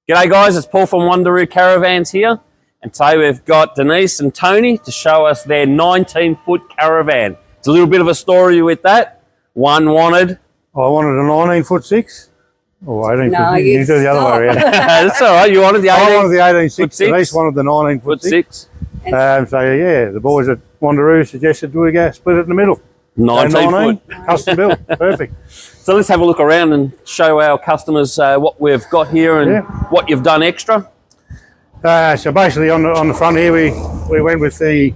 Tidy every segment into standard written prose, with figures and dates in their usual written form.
G'day guys, it's Paul from Wonder Roo Caravans here, and today we've got Denise and Tony to show us their 19-foot caravan. It's a little bit of a story with that. One wanted... I wanted a 19'6". Oh, 18 no, foot. You do the other way around. That's all right, you wanted the 18? I wanted the 18'6". Denise wanted the 19'6". So yeah, the boys at Wonder Roo suggested we go split it in the middle. 19 foot. Custom built, perfect. So let's have a look around and show our customers what we've got here and what you've done extra. So basically on the front here, we went with the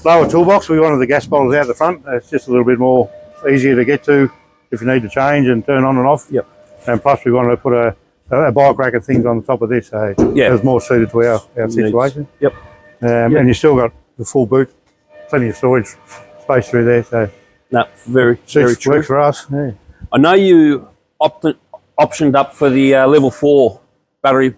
lower toolbox. We wanted the gas bottles out the front. It's just a little bit more easier to get to if you need to change and turn on and off. Yep. And plus we wanted to put a bike rack and things on the top of this, so it was more suited to our situation. Yep. And you still got the full boot, plenty of storage space through there, so no, very true. Works for us. Yeah. I know you optioned up for the level 4 battery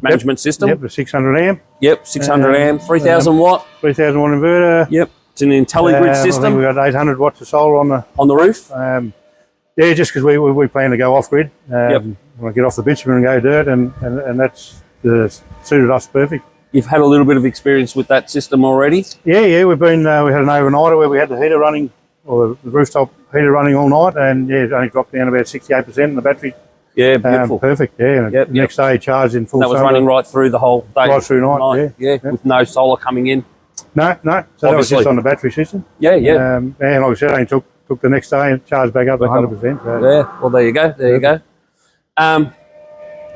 management system. Yep, the 600 amp. Yep, 600 amp, 3000 watt. 3000 watt inverter. Yep, it's an IntelliGrid system. I think we got 800 watts of solar on the roof. Yeah, just because we plan to go off grid. When I get off the bitumen and go dirt, and that's suited us perfect. You've had a little bit of experience with that system already? Yeah, we've been. We had an overnighter where we had the heater running, or the rooftop heater running all night, and it only dropped down about 68% in the battery. Yeah, beautiful. Perfect. Yeah, and the next day charged in full. That was running right through the whole day. Right through night. Yeah, with no solar coming in. No. So obviously. That was just on the battery system. Yeah. And like I said, it only took the next day and charged back up to 100%. So. Yeah. Well, there you go. There you go.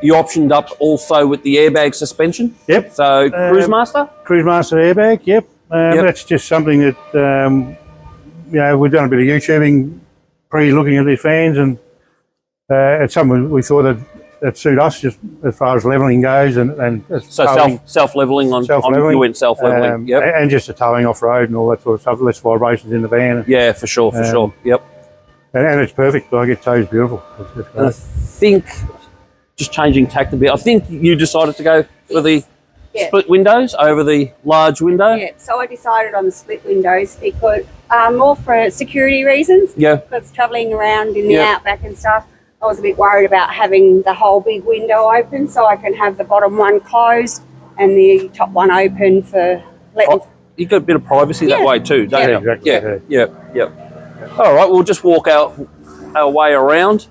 You optioned up also with the airbag suspension. Yep. So Cruisemaster airbag. Yep. That's just something that we've done a bit of YouTubing pre-looking at these fans, and it's something we thought that suit us just as far as leveling goes, and so self-leveling on you went self-leveling. And just the towing off road and all that sort of stuff. Less vibrations in the van. Yeah, for sure. Yep. And it's perfect. Like it tows beautiful. I think. Just changing tact a bit. I think you decided to go for the split windows over the large window. Yeah, so I decided on the split windows because more for security reasons. Yeah. Because travelling around in the outback and stuff, I was a bit worried about having the whole big window open, so I can have the bottom one closed and the top one open for letting... You got a bit of privacy that way too, don't you? Exactly. Yeah. All right, we'll just walk our way around.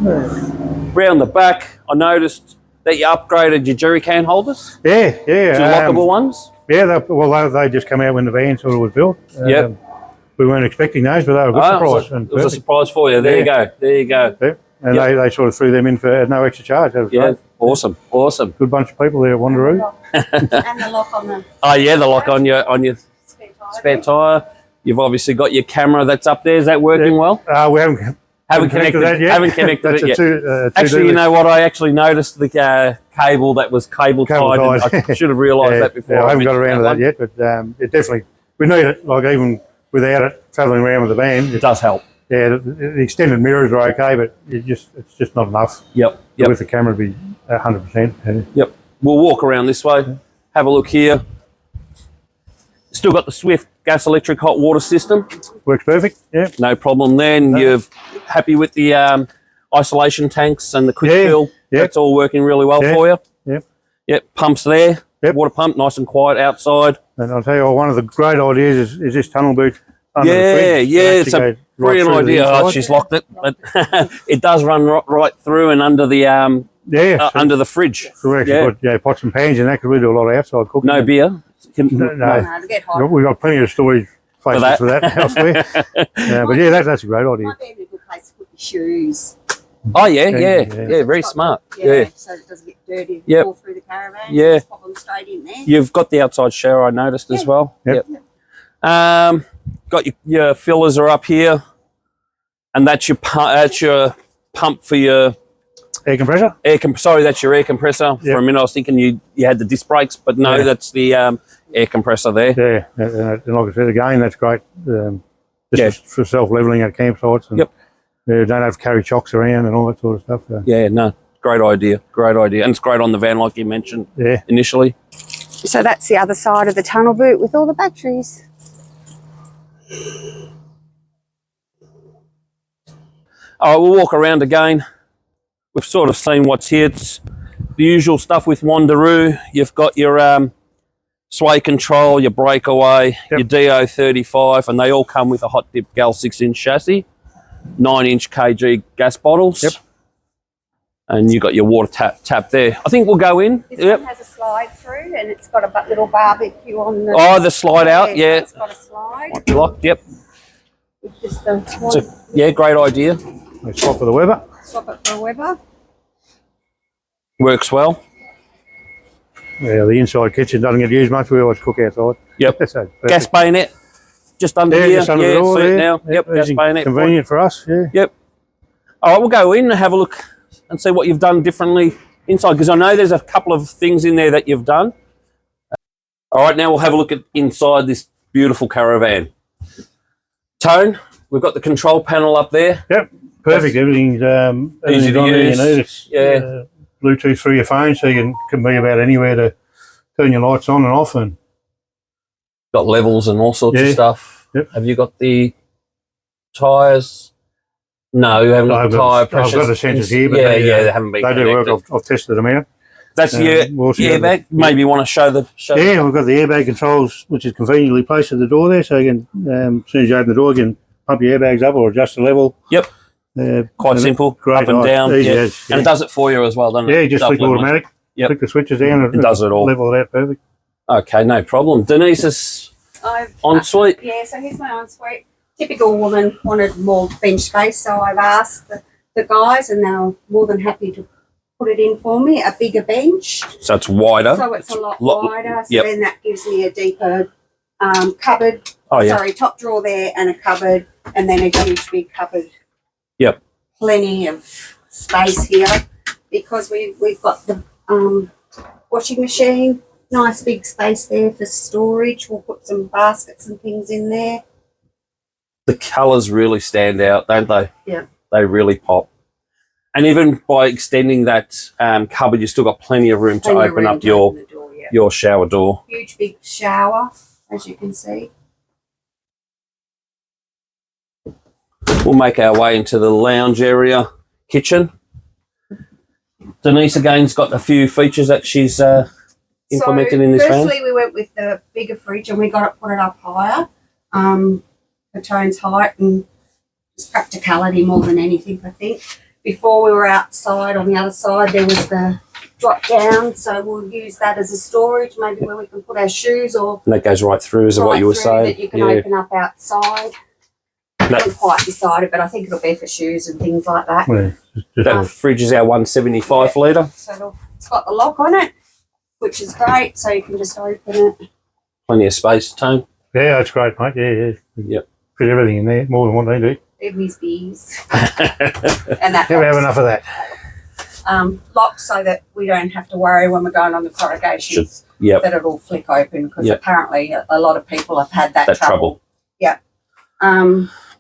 Round the back, I noticed that you upgraded your jerry can holders. Yeah. To lockable ones. Yeah, they just come out when the van sort of was built. We weren't expecting those, but they were a good surprise. It was a surprise for you. There you go. Yeah. And they sort of threw them in for no extra charge. That was great. Awesome. Good bunch of people there at Wonder Roo. And the lock on the... Oh yeah, the lock on your spare tyre. You've obviously got your camera that's up there. Is that working well? We haven't connected that yet. Haven't connected it yet. Actually, you know what? I actually noticed the cable that was cable tied. I should have realised that before. I haven't got around to that yet, but it definitely, we need it. Like even without it, travelling around with the van, it does help. Yeah, the extended mirrors are okay, but it's just not enough. Yep. With the camera, it'd be 100%. Yep. We'll walk around this way. Have a look here. Still got the Swift gas electric hot water system. Works perfect. Yeah. No problem then. No. You're happy with the isolation tanks and the quick fill. Yeah. That's all working really well for you. Yep. Pumps there. Yep. Water pump, nice and quiet outside. And I'll tell you, one of the great ideas is this tunnel boot under the fridge. It's a brilliant idea. Oh, she's locked it. But it does run right through and under the under the fridge. Correct. Yeah. Pots and pans, and that could really do a lot of outside cooking. No beer. No. We've got plenty of storage places for that elsewhere. But that's a great idea. Might be a good place to put your shoes. Oh yeah, very smart. Yeah, so it doesn't get dirty. All through the caravan. Yeah, just pop them straight in there. You've got the outside shower, I noticed as well. Yep. Got your fillers are up here, and that's your pump for your air compressor. Sorry, that's your air compressor. For a minute, I was thinking you had the disc brakes, but no, that's the air compressor there. Yeah, and like I said again, that's great. Just for self-leveling at campsites. And don't have to carry chocks around and all that sort of stuff. So. Yeah, no, great idea, and it's great on the van, like you mentioned initially. So that's the other side of the tunnel boot with all the batteries. All right, we'll walk around again. we've sort of seen what's here. It's the usual stuff with Wonder Roo. You've got your sway control, your breakaway, your DO35, and they all come with a hot dip gal 6-inch chassis, 9-inch kg gas bottles. Yep. And you got your water tap there. I think we'll go in. This one has a slide through, and it's got a little barbecue on the. Oh, the slide out, yeah. It's got a slide. Might be locked, yep. Just yeah, great idea. We swap for the Weber. Swap it for a Weber. Works well. Yeah, the inside kitchen doesn't get used much. We always cook outside. Yep. So gas bayonet, just under here. Just under the door see it there. now. Yep, gas bayonet. Convenient for us, yeah. Yep. All right, we'll go in and have a look and see what you've done differently inside, because I know there's a couple of things in there that you've done. All right, now we'll have a look at inside this beautiful caravan. Tone, we've got the control panel up there. Yep, perfect. Everything's easy to use. You need. It's, Bluetooth through your phone, so you can be about anywhere to turn your lights on and off. And got levels and all sorts of stuff. Yep. Have you got the tyres? No, you haven't got the tyre pressures. I've got the sensors here, but they haven't been They connected. do work. I've tested them out. That's your airbag. Maybe you want to show the. Yeah, we've got the airbag controls, which is conveniently placed at the door there, so you can, as soon as you open the door, you can pump your airbags up or adjust the level. Yep. Quite simple. Up and down. Easy yeah. as, And it does it for you as well, doesn't it? Yeah, you just click automatic. Yep. Click the switches down and it does it all. Level it out perfect. Okay, no problem. Denise's ensuite. Yeah, so here's my ensuite. Typical woman wanted more bench space, so I've asked the guys, and they're more than happy to put it in for me, a bigger bench. So it's wider. So it's a lot wider, so then that gives me a deeper cupboard. Oh, yeah. Sorry, top drawer there and a cupboard, and then a huge big cupboard. Yep. Plenty of space here because we've got the washing machine, nice big space there for storage. We'll put some baskets and things in there. The colours really stand out, don't they? Yeah. They really pop. And even by extending that cupboard, you've still got plenty of room to open up your shower door. Huge big shower, as you can see. We'll make our way into the lounge area kitchen. Denise again's got a few features that she's implemented in this van. Firstly, we went with the bigger fridge and we put it up higher for Tone's height and just practicality more than anything, I think. Before we were outside on the other side, there was the drop down, so we'll use that as a storage, maybe where we can put our shoes or. And that goes right through, is what you were saying? That you can open up outside. I haven't quite decided, but I think it'll be for shoes and things like that. Yeah, that fridge is our 175 litre. So it's got the lock on it, which is great, so you can just open it. Plenty of space, Tone. Yeah, that's great, mate. Yeah. Yep. Fit everything in there, more than what they do. Everything's bees. And that never have enough of that. Lock so that we don't have to worry when we're going on the corrugations that it'll flick open, because apparently a lot of people have had that trouble. Yeah.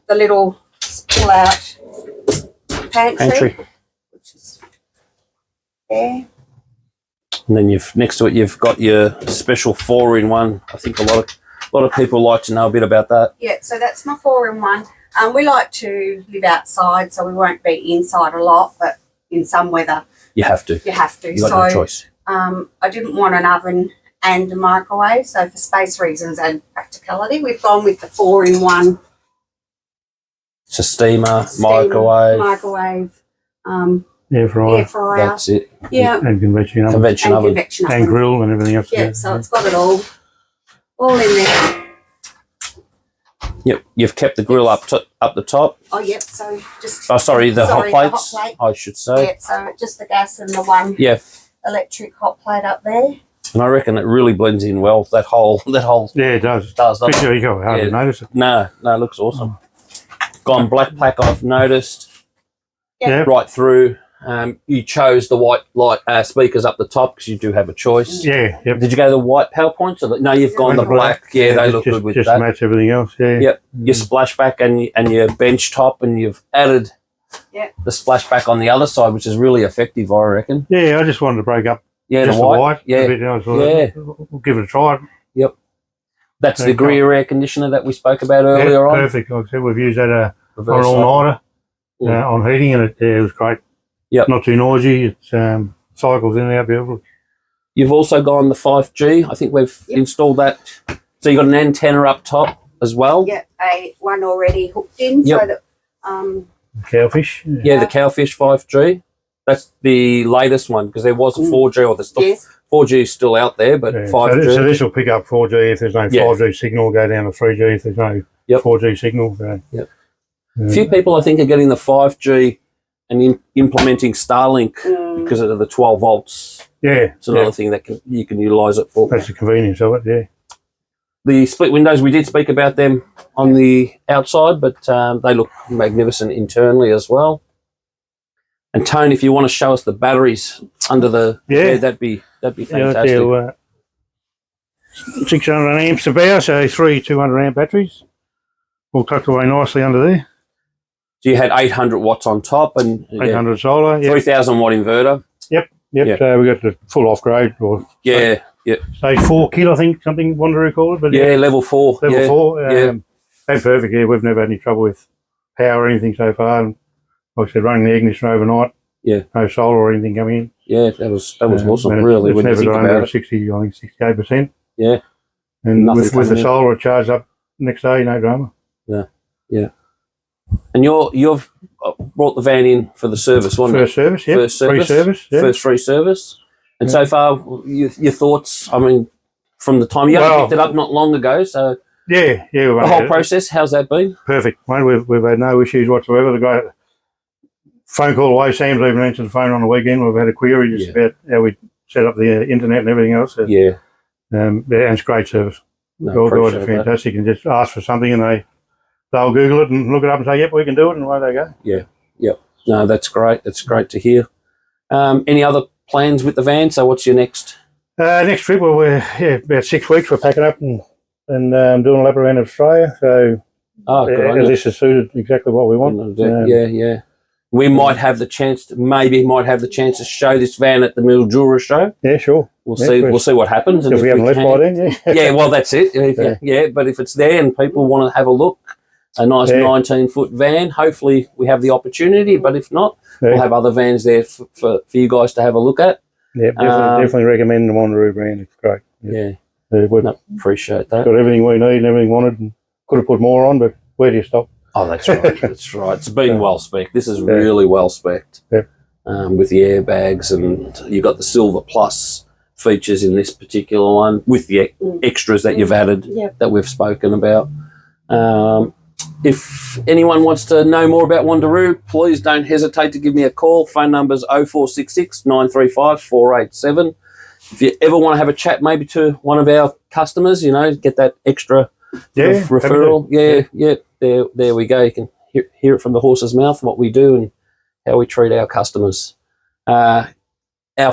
The little pull-out pantry, which is there. And then next to it, you've got your special 4-in-1. I think a lot of people like to know a bit about that. Yeah, so that's my 4-in-1. We like to live outside, so we won't be inside a lot, but in some weather you have to. You have to. You've got no choice. I didn't want an oven and a microwave, so for space reasons and practicality, we've gone with the 4-in-1. It's a steamer, microwave, air fryer. That's it. Yeah, and convection oven. Convection oven. And grill and everything else. Yeah, so it's got it all in there. Yep, you've kept the grill up the top. Oh, yep. So just. Oh, sorry, the hot plates. The hot plate. I should say. Yeah, so just the gas and the one. Yeah. Electric hot plate up there. And I reckon it really blends in well. That whole. Yeah, it does. Doesn't you go. Hardly notice it. No, it looks awesome. Gone black plaque, I've noticed. Yeah. Right through. You chose the white light speakers up the top because you do have a choice. Yeah. Yep. Did you go the white PowerPoints? Or no, you've gone the black. Yeah, they look good with that. Just match everything else. Yeah. Yep. Your splashback and your bench top, and you've added the splashback on the other side, which is really effective, I reckon. Yeah, I just wanted to break up. Yeah, just the white. Yeah. A bit, we'll give it a try. Yep. That's the 𝐸𝐼RR air conditioner that we spoke about earlier on. Perfect. Like I said, we've used that on all-nighter on heating, and it was great. Yep. Not too noisy. It's cycles in and out beautifully. You've also gone the 5G. I think we've installed that. So you've got an antenna up top as well. Yeah, one already hooked in, Yep. so that Cowfish. Yeah, the Cowfish 5G. That's the latest one because there was a 4G or the stuff. yes. 4G is still out there, but 5G. So this will pick up 4G if there's no 5G signal. Go down to 3G if there's no 4G signal. So, A few people, I think, are getting the 5G and implementing Starlink because of the 12 volts. Yeah, It's another thing that you can utilise it for. That's the convenience of it. Yeah. The split windows, we did speak about them on the outside, but they look magnificent internally as well. And Tony, if you want to show us the batteries under the bed, that'd be fantastic. Yeah, 600 amps about, so 3 200 amp batteries, all tucked away nicely under there. So you had 800 watts on top and 800 solar, 3,000 watt inverter. Yep. Yeah. So we got the full off grade, or Yeah. stage 4 kit, I think, something Wonder Roo called it. But Level 4. level 4. yeah. That's perfect. Yeah, we've never had any trouble with power or anything so far. And like I said, running the ignition overnight. Yeah. No solar or anything coming in. Yeah, that was awesome. And Really, it's when you never think got about under it. 60, I think 68%. Yeah. And Nothing with the coming in. solar, it charged up next day, no drama. Yeah. And you've brought the van in for the service, wasn't First service, yeah. First service. Free service, yeah. First free service. And so far, your thoughts, I mean, from the time you only picked it up not long ago, so Yeah. the whole process, how's that been? Perfect, mate. We've had no issues whatsoever. The guy, phone call away, Sam's even answered the phone on the weekend. We've had a query just about how we set up the internet and everything else. And it's great service. No, All guys are appreciate that. fantastic, and just ask for something and they'll Google it and look it up and say, yep, we can do it, and away they go. Yep. No, that's great. That's great to hear. Any other plans with the van? So what's your next? Next trip, well, we're about 6 weeks. We're packing up and doing a lap around Australia. So this has suited exactly what we want. Yeah. We might have the chance to show this van at the Mildura show. Yeah, sure. We'll see what happens. If we haven't left by then, yeah. Yeah, well, that's it. But if it's there and people want to have a look, a nice 19-foot van, hopefully we have the opportunity. But if not, we'll have other vans there for you guys to have a look at. Yeah, definitely recommend the Wonder Roo brand. It's great. We've appreciate that. got everything we need and everything wanted, and could have put more on, but where do you stop? Oh, that's right. That's right. It's been well spec'd. This is really well spec'd. Yep. With the airbags, and you've got the Silver Plus features in this particular one with the extras that you've added that we've spoken about. If anyone wants to know more about Wonder Roo, please don't hesitate to give me a call. Phone number's 0466 935 487. If you ever want to have a chat maybe to one of our customers, get that extra referral. There we go. You can hear it from the horse's mouth, what we do and how we treat our customers. Our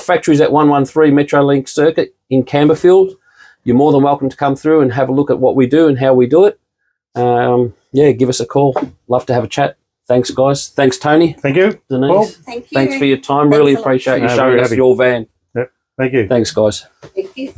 factory's at 113 Metrolink Circuit in Campbellfield. You're more than welcome to come through and have a look at what we do and how we do it. Give us a call. Love to have a chat. Thanks, guys. Thanks, Tony. Thank you. Denise. Well, Thank you. Thanks for your time. Really appreciate you showing us your van. Yep. Thank you. Thanks, guys. Thank you.